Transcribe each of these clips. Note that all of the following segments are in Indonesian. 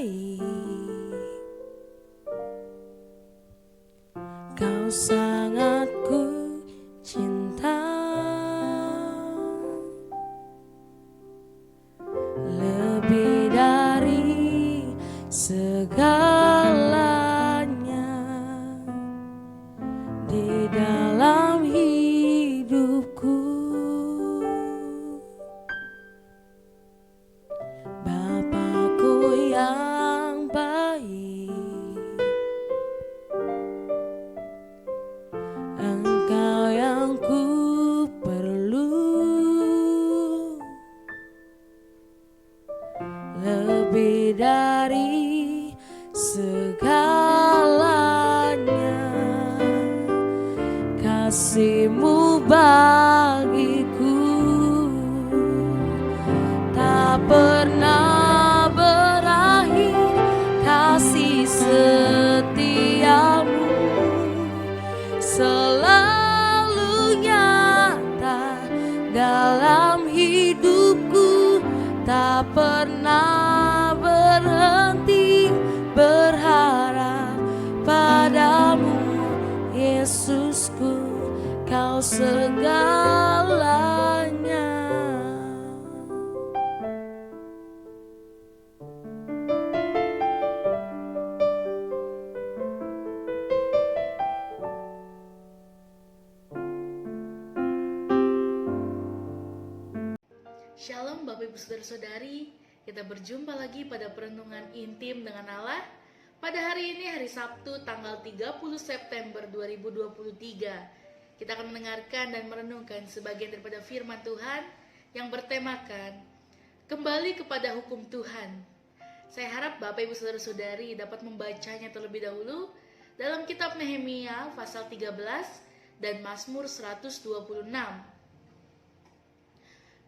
baik, Kau sangat ku cinta, lebih dari segalanya di dalam hidupku. Bapakku yang baik, Engkau yang ku perlu, lebih dari segalanya. Kasih-Mu bagiku tak pernah berakhir, kasih setiamu selalu nyata dalam hidupku, tak pernah berhenti berharap padamu, Yesusku, Kau segalanya. Shalom Bapak Ibu Saudara-saudari, kita berjumpa lagi pada perenungan intim dengan Allah. Pada hari ini, hari Sabtu tanggal 30 September 2023, kita akan mendengarkan dan merenungkan sebagian daripada firman Tuhan yang bertemakan kembali kepada hukum Tuhan. Saya harap Bapak Ibu Saudara-saudari dapat membacanya terlebih dahulu dalam kitab Nehemia pasal 13 dan Mazmur 126.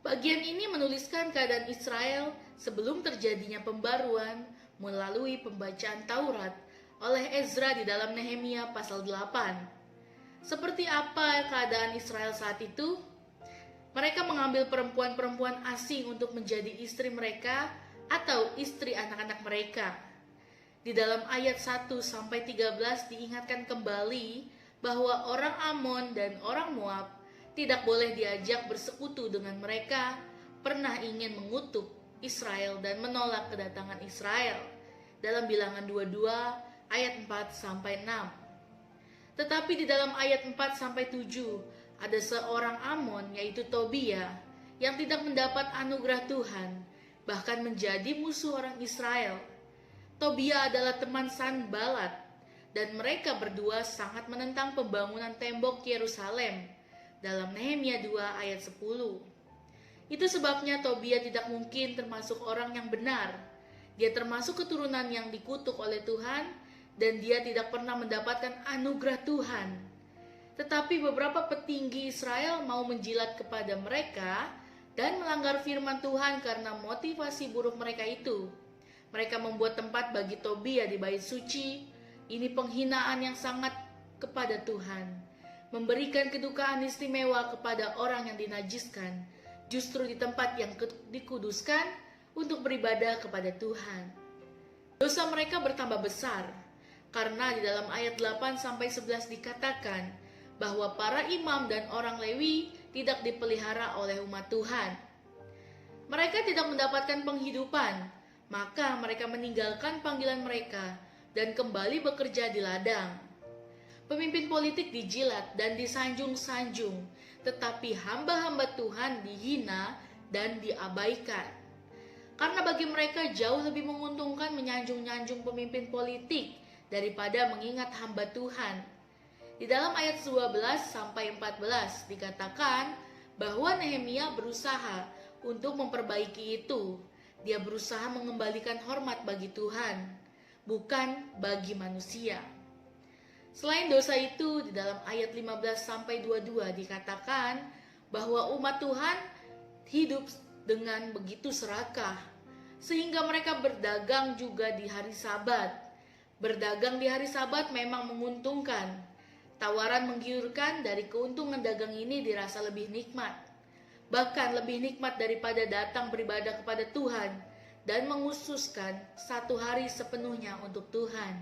Bagian ini menuliskan keadaan Israel sebelum terjadinya pembaruan melalui pembacaan Taurat oleh Ezra di dalam Nehemia pasal 8. Seperti apa keadaan Israel saat itu? Mereka mengambil perempuan-perempuan asing untuk menjadi istri mereka atau istri anak-anak mereka. Di dalam ayat 1-13 diingatkan kembali bahwa orang Amon dan orang Moab tidak boleh diajak bersekutu dengan mereka, pernah ingin mengutuk Israel dan menolak kedatangan Israel dalam Bilangan 22 ayat 4-6. Tetapi di dalam ayat 4-7 ada seorang Amon, yaitu Tobia, yang tidak mendapat anugerah Tuhan, bahkan menjadi musuh orang Israel. Tobia adalah teman Sanbalat, dan mereka berdua sangat menentang pembangunan tembok Yerusalem dalam Nehemia 2 ayat 10. Itu sebabnya Tobia tidak mungkin termasuk orang yang benar. Dia termasuk keturunan yang dikutuk oleh Tuhan, dan dia tidak pernah mendapatkan anugerah Tuhan. Tetapi beberapa petinggi Israel mau menjilat kepada mereka dan melanggar firman Tuhan karena motivasi buruk mereka itu. Mereka membuat tempat bagi Tobia di bait suci. Ini penghinaan yang sangat kepada Tuhan. Memberikan kedukaan istimewa kepada orang yang dinajiskan, justru di tempat yang dikuduskan untuk beribadah kepada Tuhan. Dosa mereka bertambah besar, karena di dalam ayat 8-11 dikatakan bahwa para imam dan orang Lewi tidak dipelihara oleh umat Tuhan. Mereka tidak mendapatkan penghidupan, maka mereka meninggalkan panggilan mereka dan kembali bekerja di ladang. Pemimpin politik dijilat dan disanjung-sanjung, tetapi hamba-hamba Tuhan dihina dan diabaikan. Karena bagi mereka jauh lebih menguntungkan menyanjung-nyanjung pemimpin politik daripada mengingat hamba Tuhan. Di dalam ayat 12-14 dikatakan bahwa Nehemia berusaha untuk memperbaiki itu. Dia berusaha mengembalikan hormat bagi Tuhan, bukan bagi manusia. Selain dosa itu, di dalam ayat 15-22 dikatakan bahwa umat Tuhan hidup dengan begitu serakah, sehingga mereka berdagang juga di hari Sabat. Berdagang di hari Sabat memang menguntungkan. Tawaran menggiurkan dari keuntungan dagang ini dirasa lebih nikmat. Bahkan lebih nikmat daripada datang beribadah kepada Tuhan dan menghususkan 1 hari sepenuhnya untuk Tuhan.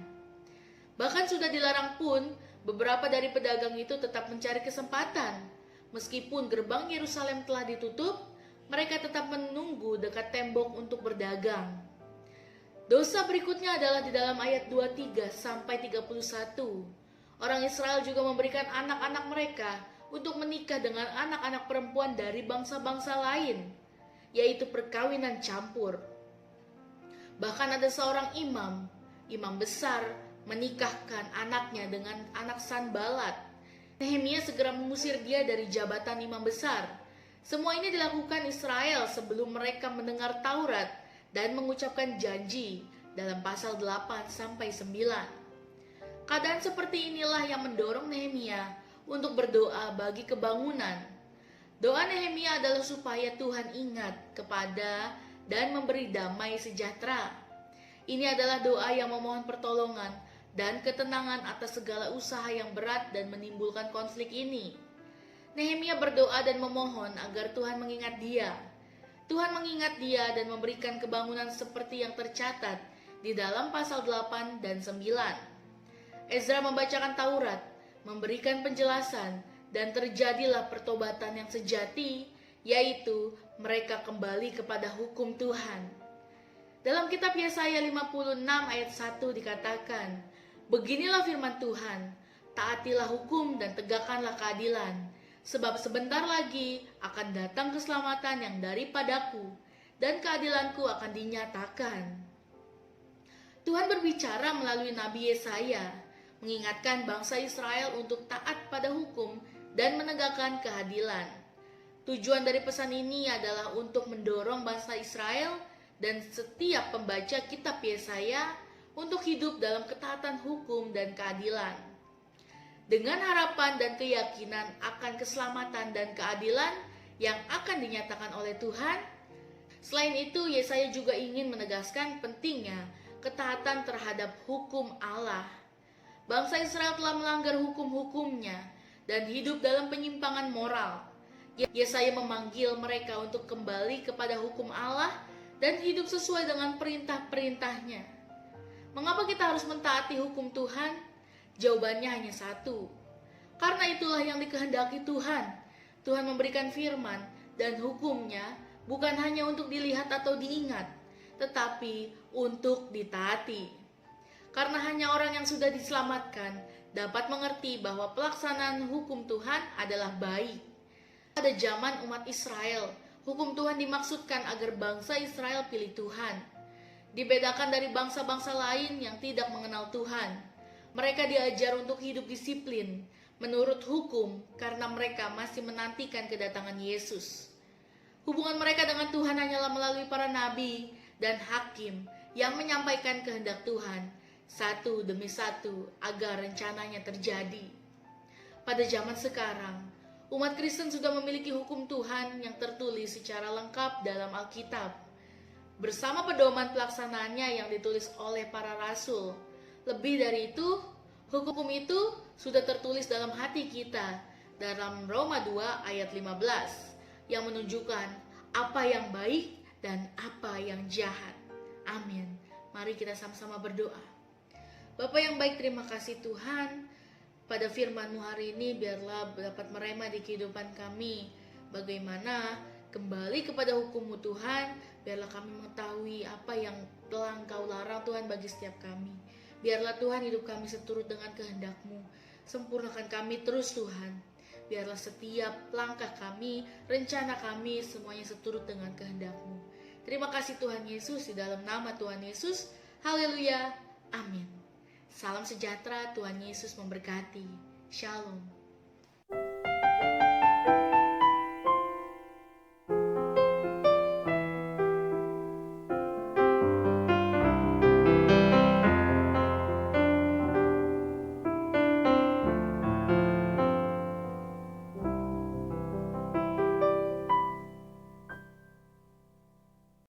Bahkan sudah dilarang pun, beberapa dari pedagang itu tetap mencari kesempatan. Meskipun gerbang Yerusalem telah ditutup, mereka tetap menunggu dekat tembok untuk berdagang. Dosa berikutnya adalah di dalam ayat 23 sampai 31. Orang Israel juga memberikan anak-anak mereka untuk menikah dengan anak-anak perempuan dari bangsa-bangsa lain, yaitu perkawinan campur. Bahkan ada seorang imam besar menikahkan anaknya dengan anak Sanbalat. Nehemia segera mengusir dia dari jabatan imam besar. Semua ini dilakukan Israel sebelum mereka mendengar Taurat dan mengucapkan janji dalam pasal 8 sampai 9. Keadaan seperti inilah yang mendorong Nehemia untuk berdoa bagi kebangunan. Doa Nehemia adalah supaya Tuhan ingat kepada dan memberi damai sejahtera. Ini adalah doa yang memohon pertolongan dan ketenangan atas segala usaha yang berat dan menimbulkan konflik ini. Nehemia berdoa dan memohon agar Tuhan mengingat dia. Tuhan mengingat dia dan memberikan kebangunan seperti yang tercatat di dalam pasal 8 dan 9. Ezra membacakan Taurat, memberikan penjelasan, dan terjadilah pertobatan yang sejati, yaitu mereka kembali kepada hukum Tuhan. Dalam kitab Yesaya 56 ayat 1 dikatakan, "Beginilah firman Tuhan, taatilah hukum dan tegakkanlah keadilan, sebab sebentar lagi akan datang keselamatan yang daripadaku, dan keadilanku akan dinyatakan." Tuhan berbicara melalui Nabi Yesaya, mengingatkan bangsa Israel untuk taat pada hukum dan menegakkan keadilan. Tujuan dari pesan ini adalah untuk mendorong bangsa Israel dan setiap pembaca kitab Yesaya untuk hidup dalam ketaatan hukum dan keadilan. Dengan harapan dan keyakinan akan keselamatan dan keadilan yang akan dinyatakan oleh Tuhan. Selain itu, Yesaya juga ingin menegaskan pentingnya ketaatan terhadap hukum Allah. Bangsa Israel telah melanggar hukum-hukumnya dan hidup dalam penyimpangan moral. Yesaya memanggil mereka untuk kembali kepada hukum Allah dan hidup sesuai dengan perintah-perintahnya. Mengapa kita harus mentaati hukum Tuhan? Jawabannya hanya satu. Karena itulah yang dikehendaki Tuhan. Tuhan memberikan firman dan hukumnya bukan hanya untuk dilihat atau diingat, tetapi untuk ditaati. Karena hanya orang yang sudah diselamatkan dapat mengerti bahwa pelaksanaan hukum Tuhan adalah baik. Pada zaman umat Israel, hukum Tuhan dimaksudkan agar bangsa Israel pilih Tuhan. Dibedakan dari bangsa-bangsa lain yang tidak mengenal Tuhan. Mereka diajar untuk hidup disiplin menurut hukum karena mereka masih menantikan kedatangan Yesus. Hubungan mereka dengan Tuhan hanyalah melalui para nabi dan hakim yang menyampaikan kehendak Tuhan satu demi satu agar rencananya terjadi. Pada zaman sekarang, umat Kristen sudah memiliki hukum Tuhan yang tertulis secara lengkap dalam Alkitab, bersama pedoman pelaksanaannya yang ditulis oleh para rasul. Lebih dari itu, hukum itu sudah tertulis dalam hati kita dalam Roma 2 ayat 15 yang menunjukkan apa yang baik dan apa yang jahat. Amin. Mari kita sama-sama berdoa. Bapa yang baik, terima kasih Tuhan pada firman-Mu hari ini, biarlah dapat merema di kehidupan kami. Bagaimana kembali kepada hukum-Mu Tuhan, biarlah kami mengetahui apa yang telah Engkau larang Tuhan bagi setiap kami. Biarlah Tuhan hidup kami seturut dengan kehendak-Mu. Sempurnakan kami terus Tuhan. Biarlah setiap langkah kami, rencana kami, semuanya seturut dengan kehendak-Mu. Terima kasih Tuhan Yesus, di dalam nama Tuhan Yesus. Haleluya. Amin. Salam sejahtera, Tuhan Yesus memberkati. Shalom.